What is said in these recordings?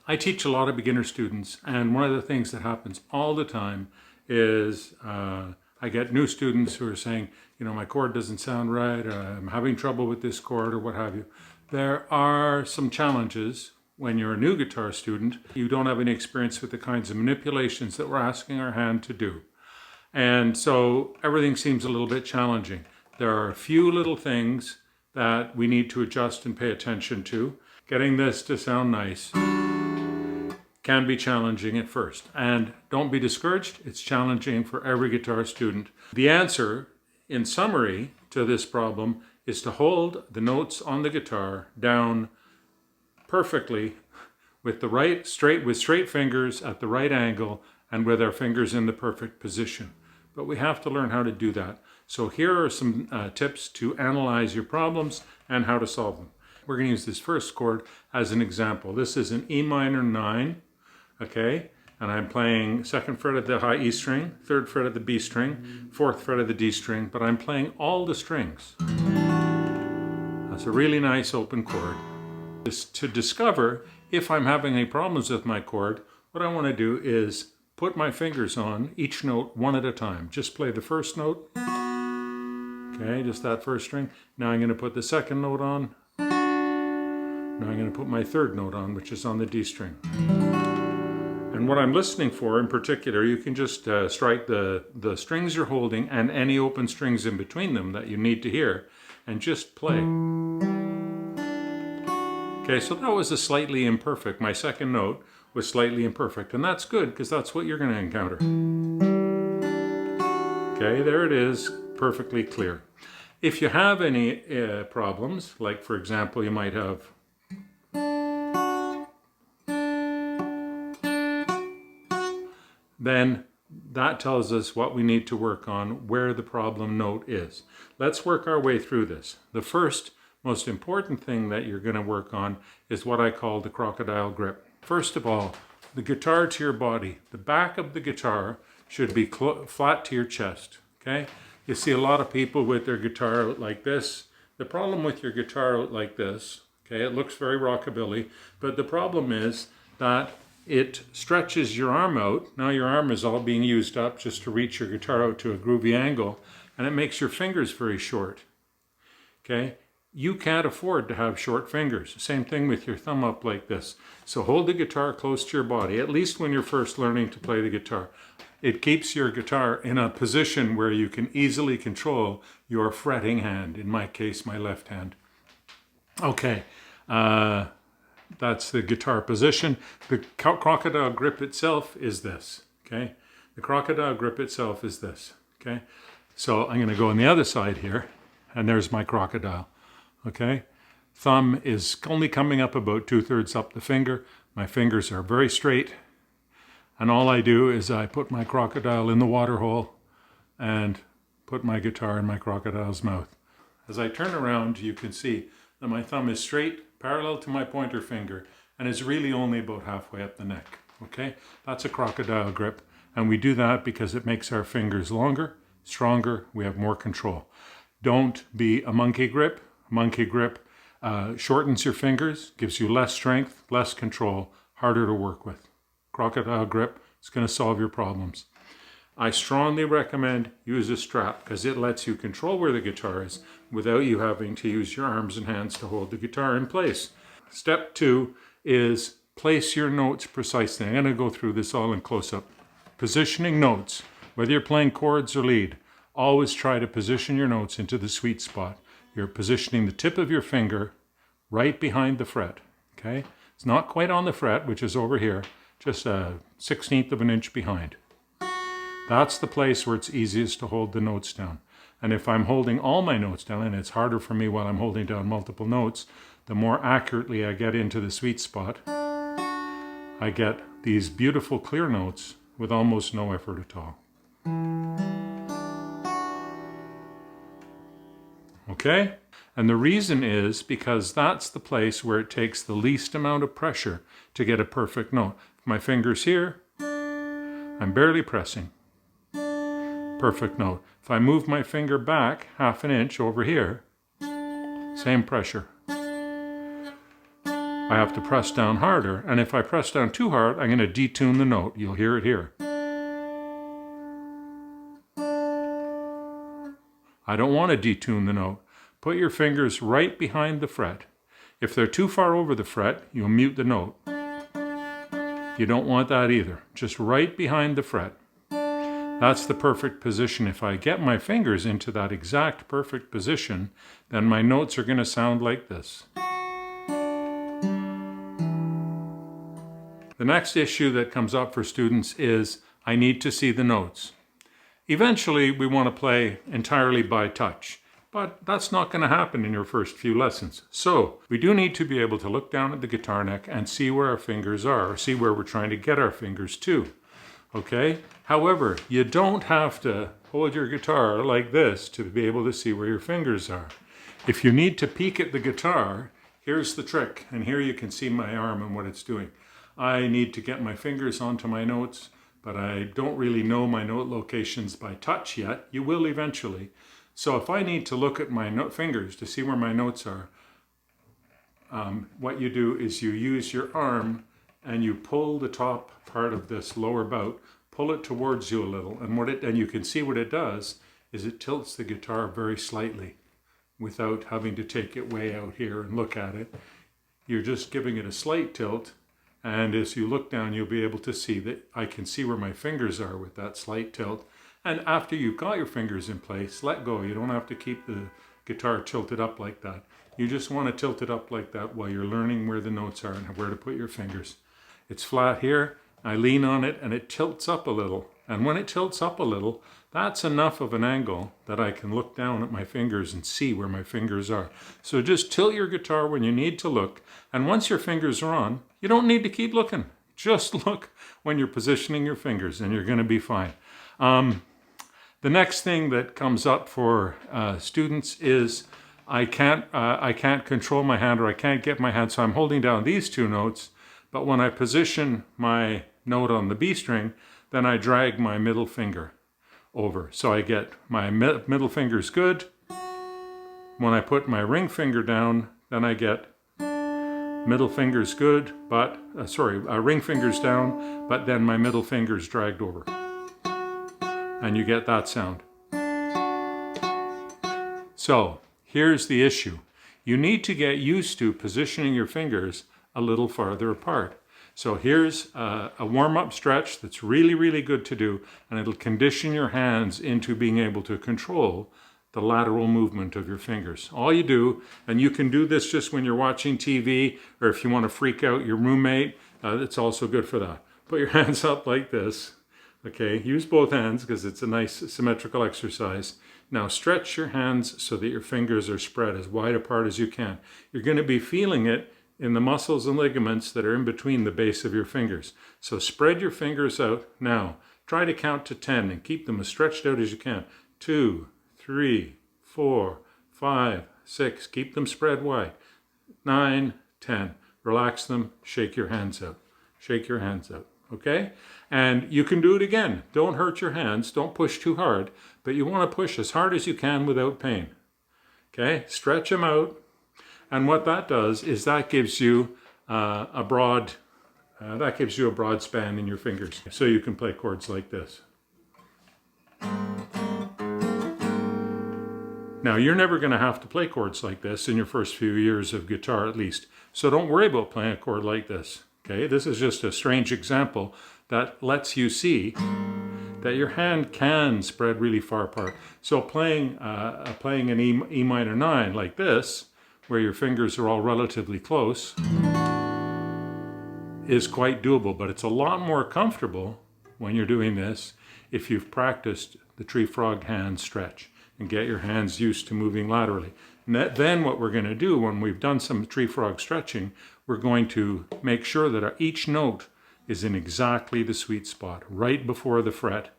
I teach a lot of beginner students, and one of the things that happens all the time is I get new students who are saying, you know, my chord doesn't sound right, or I'm having trouble with this chord, or what have you. There are some challenges when you're a new guitar student. You don't have any experience with the kinds of manipulations that we're asking our hand to do. And so everything seems a little bit challenging. There are a few little things that we need to adjust and pay attention to. Getting this to sound nice can be challenging at first. And don't be discouraged, it's challenging for every guitar student. The answer, in summary, to this problem is to hold the notes on the guitar down perfectly with straight fingers at the right angle and with our fingers in the perfect position. But we have to learn how to do that. So here are some tips to analyze your problems and how to solve them. We're going to use this first chord as an example. This is an E minor 9, okay? And I'm playing 2nd fret of the high E string, 3rd fret of the B string, 4th fret of the D string, but I'm playing all the strings. That's a really nice open chord. To discover if I'm having any problems with my chord, what I want to do is put my fingers on each note one at a time. Just play the first note. Okay, just that first string. Now I'm going to put the second note on. Now I'm going to put my third note on, which is on the D string. And what I'm listening for in particular, you can just strike the strings you're holding and any open strings in between them that you need to hear, and just play. Okay, so that was a slightly imperfect. My second note was slightly imperfect, and that's good because that's what you're going to encounter. Okay, there it is, perfectly clear. If you have any problems, like for example, you might have then that tells us what we need to work on, where the problem note is. Let's work our way through this. The first most important thing that you're going to work on is what I call the crocodile grip. First of all, the guitar to your body. The back of the guitar should be flat to your chest, okay? You see a lot of people with their guitar out like this. The problem with your guitar out like this, okay, it looks very rockabilly, but the problem is that it stretches your arm out. Now your arm is all being used up just to reach your guitar out to a groovy angle, and it makes your fingers very short, okay? You can't afford to have short fingers. Same thing with your thumb up like this. So hold the guitar close to your body, at least when you're first learning to play the guitar. It keeps your guitar in a position where you can easily control your fretting hand, in my case, my left hand. Okay, that's the guitar position. The crocodile grip itself is this, okay? The crocodile grip itself is this, okay? So I'm going to go on the other side here, and there's my crocodile. Okay, thumb is only coming up about 2/3 up the finger. My fingers are very straight. And all I do is I put my crocodile in the water hole and put my guitar in my crocodile's mouth. As I turn around, you can see that my thumb is straight, parallel to my pointer finger, and is really only about halfway up the neck. Okay, that's a crocodile grip. And we do that because it makes our fingers longer, stronger, we have more control. Don't be a monkey grip. Monkey grip shortens your fingers, gives you less strength, less control, harder to work with. Crocodile grip is going to solve your problems. I strongly recommend use a strap because it lets you control where the guitar is without you having to use your arms and hands to hold the guitar in place. Step 2 is place your notes precisely. I'm going to go through this all in close-up. Positioning notes, whether you're playing chords or lead, always try to position your notes into the sweet spot. You're positioning the tip of your finger right behind the fret, okay? It's not quite on the fret, which is over here, just a 1/16 of an inch behind. That's the place where it's easiest to hold the notes down. And if I'm holding all my notes down, and it's harder for me while I'm holding down multiple notes, the more accurately I get into the sweet spot, I get these beautiful clear notes with almost no effort at all. Okay? And the reason is because that's the place where it takes the least amount of pressure to get a perfect note. My fingers here, I'm barely pressing. Perfect note. If I move my finger back 1/2 inch over here, same pressure. I have to press down harder. And if I press down too hard, I'm going to detune the note. You'll hear it here. I don't want to detune the note. Put your fingers right behind the fret. If they're too far over the fret, you'll mute the note. You don't want that either. Just right behind the fret. That's the perfect position. If I get my fingers into that exact perfect position, then my notes are going to sound like this. The next issue that comes up for students is I need to see the notes. Eventually, we want to play entirely by touch, but that's not going to happen in your first few lessons. So we do need to be able to look down at the guitar neck and see where our fingers are, or see where we're trying to get our fingers to. Okay? However, you don't have to hold your guitar like this to be able to see where your fingers are. If you need to peek at the guitar, here's the trick, and here you can see my arm and what it's doing. I need to get my fingers onto my notes, but I don't really know my note locations by touch yet. You will eventually. So if I need to look at my fingers to see where my notes are, what you do is you use your arm and you pull the top part of this lower bout, pull it towards you a little, and you can see what it does is it tilts the guitar very slightly without having to take it way out here and look at it. You're just giving it a slight tilt, and as you look down, you'll be able to see that I can see where my fingers are with that slight tilt. And after you've got your fingers in place, let go. You don't have to keep the guitar tilted up like that. You just want to tilt it up like that while you're learning where the notes are and where to put your fingers. It's flat here. I lean on it and it tilts up a little. And when it tilts up a little, that's enough of an angle that I can look down at my fingers and see where my fingers are. So just tilt your guitar when you need to look. And once your fingers are on, you don't need to keep looking. Just look when you're positioning your fingers and you're going to be fine. The next thing that comes up for students is I can't control my hand, or I can't get my hand, so I'm holding down these two notes, but when I position my note on the B string, then I drag my middle finger over. So I get my middle finger's good. When I put my ring finger down, then I get middle finger's good, but, ring finger's down, but then my middle finger's dragged over. And you get that sound. So here's the issue. You need to get used to positioning your fingers a little farther apart. So here's a warm-up stretch that's really, really good to do, and it'll condition your hands into being able to control the lateral movement of your fingers. All you do, and you can do this just when you're watching TV, or if you want to freak out your roommate, it's also good for that. Put your hands up like this. Okay, use both hands because it's a nice symmetrical exercise. Now stretch your hands so that your fingers are spread as wide apart as you can. You're going to be feeling it in the muscles and ligaments that are in between the base of your fingers. So spread your fingers out. Now try to count to 10 and keep them as stretched out as you can. 2, 3, 4, 5, 6. Keep them spread wide. 9, 10. Relax them. Shake your hands out. Shake your hands out. Okay? And you can do it again. Don't hurt your hands. Don't push too hard. But you want to push as hard as you can without pain. Okay? Stretch them out. And what that does is that gives you a broad span in your fingers. So you can play chords like this. Now, you're never going to have to play chords like this in your first few years of guitar, at least. So don't worry about playing a chord like this. Okay, this is just a strange example that lets you see that your hand can spread really far apart. So playing an E minor 9 like this, where your fingers are all relatively close, is quite doable, but it's a lot more comfortable when you're doing this if you've practiced the tree frog hand stretch and get your hands used to moving laterally. And then what we're going to do when we've done some tree frog stretching, we're going to make sure that each note is in exactly the sweet spot, right before the fret.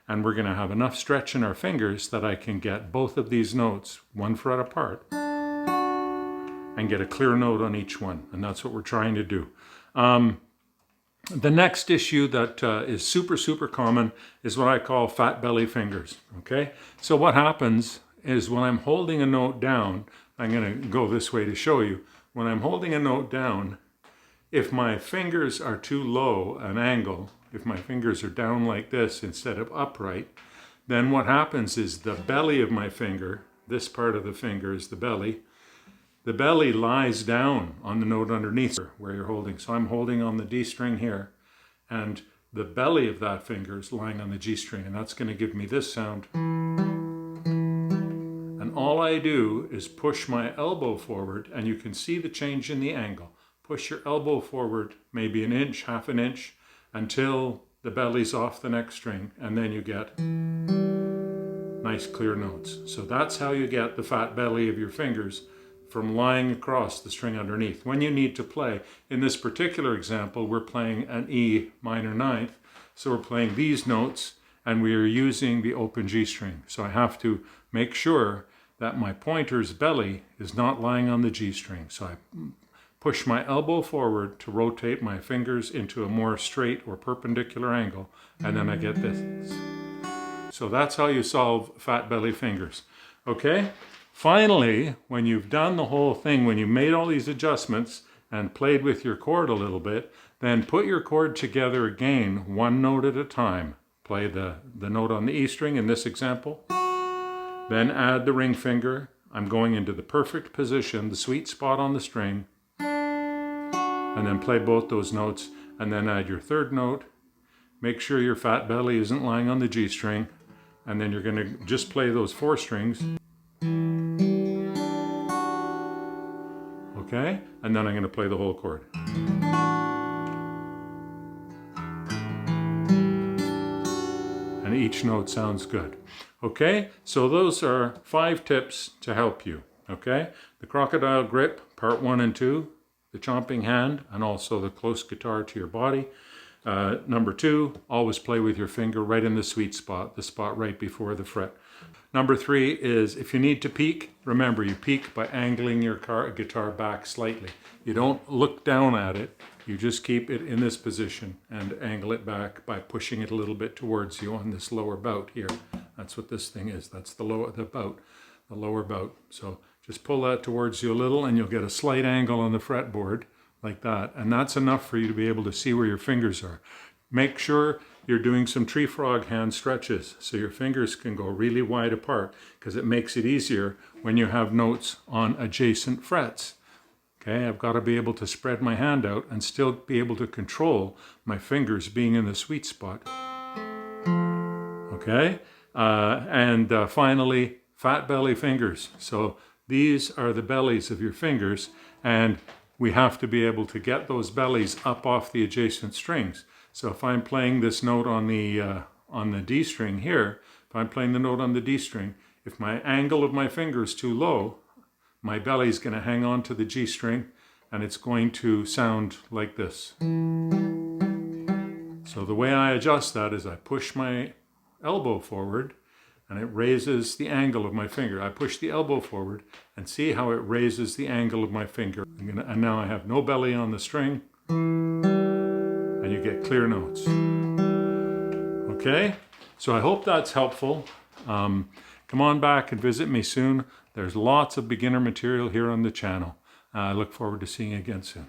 And we're going to have enough stretch in our fingers that I can get both of these notes one fret apart and get a clear note on each one. And that's what we're trying to do. The next issue that is super, super common is what I call fat belly fingers. Okay? So what happens is when I'm holding a note down, I'm going to go this way to show you. When I'm holding a note down, If my fingers are too low an angle, if my fingers are down like this instead of upright, then what happens is the belly of my finger, this part of the finger is the belly lies down on the note underneath where you're holding. So I'm holding on the D string here, and the belly of that finger is lying on the G string, and that's going to give me this sound. And all I do is push my elbow forward, and you can see the change in the angle. Push your elbow forward maybe an inch, half an inch, until the belly's off the next string, and then you get nice clear notes. So that's how you get the fat belly of your fingers from lying across the string underneath. When you need to play, in this particular example, we're playing an E minor ninth, so we're playing these notes, and we are using the open G string. So I have to make sure that my pointer's belly is not lying on the G string. So I push my elbow forward to rotate my fingers into a more straight or perpendicular angle, and then I get this. So that's how you solve fat belly fingers. Okay? Finally, when you've done the whole thing, when you've made all these adjustments and played with your chord a little bit, then put your chord together again, one note at a time. Play the note on the E string in this example. Then add the ring finger. I'm going into the perfect position, the sweet spot on the string. And then play both those notes, and then add your third note. Make sure your fat belly isn't lying on the G string, and then you're going to just play those 4 strings. Okay? And then I'm going to play the whole chord. And each note sounds good. Okay? So those are 5 tips to help you. Okay? The crocodile grip, part 1 and 2. The chomping hand, and also the close guitar to your body. Number 2, always play with your finger right in the sweet spot, the spot right before the fret. Number 3 is, if you need to peak, remember you peak by angling your guitar back slightly. You don't look down at it, you just keep it in this position and angle it back by pushing it a little bit towards you on this lower bout here. That's what this thing is, that's the lower bout. So just pull that towards you a little, and you'll get a slight angle on the fretboard like that. And that's enough for you to be able to see where your fingers are. Make sure you're doing some tree frog hand stretches so your fingers can go really wide apart, because it makes it easier when you have notes on adjacent frets. Okay, I've got to be able to spread my hand out and still be able to control my fingers being in the sweet spot. Okay, and finally, fat belly fingers. So these are the bellies of your fingers, and we have to be able to get those bellies up off the adjacent strings. So if I'm playing this note on the D string here, if I'm playing the note on the D string, if my angle of my finger is too low, my belly is going to hang on to the G string, and it's going to sound like this. So the way I adjust that is I push my elbow forward, and it raises the angle of my finger. I push the elbow forward and see how it raises the angle of my finger. And now I have no belly on the string, and you get clear notes. Okay, so I hope that's helpful. Come on back and visit me soon. There's lots of beginner material here on the channel. I look forward to seeing you again soon.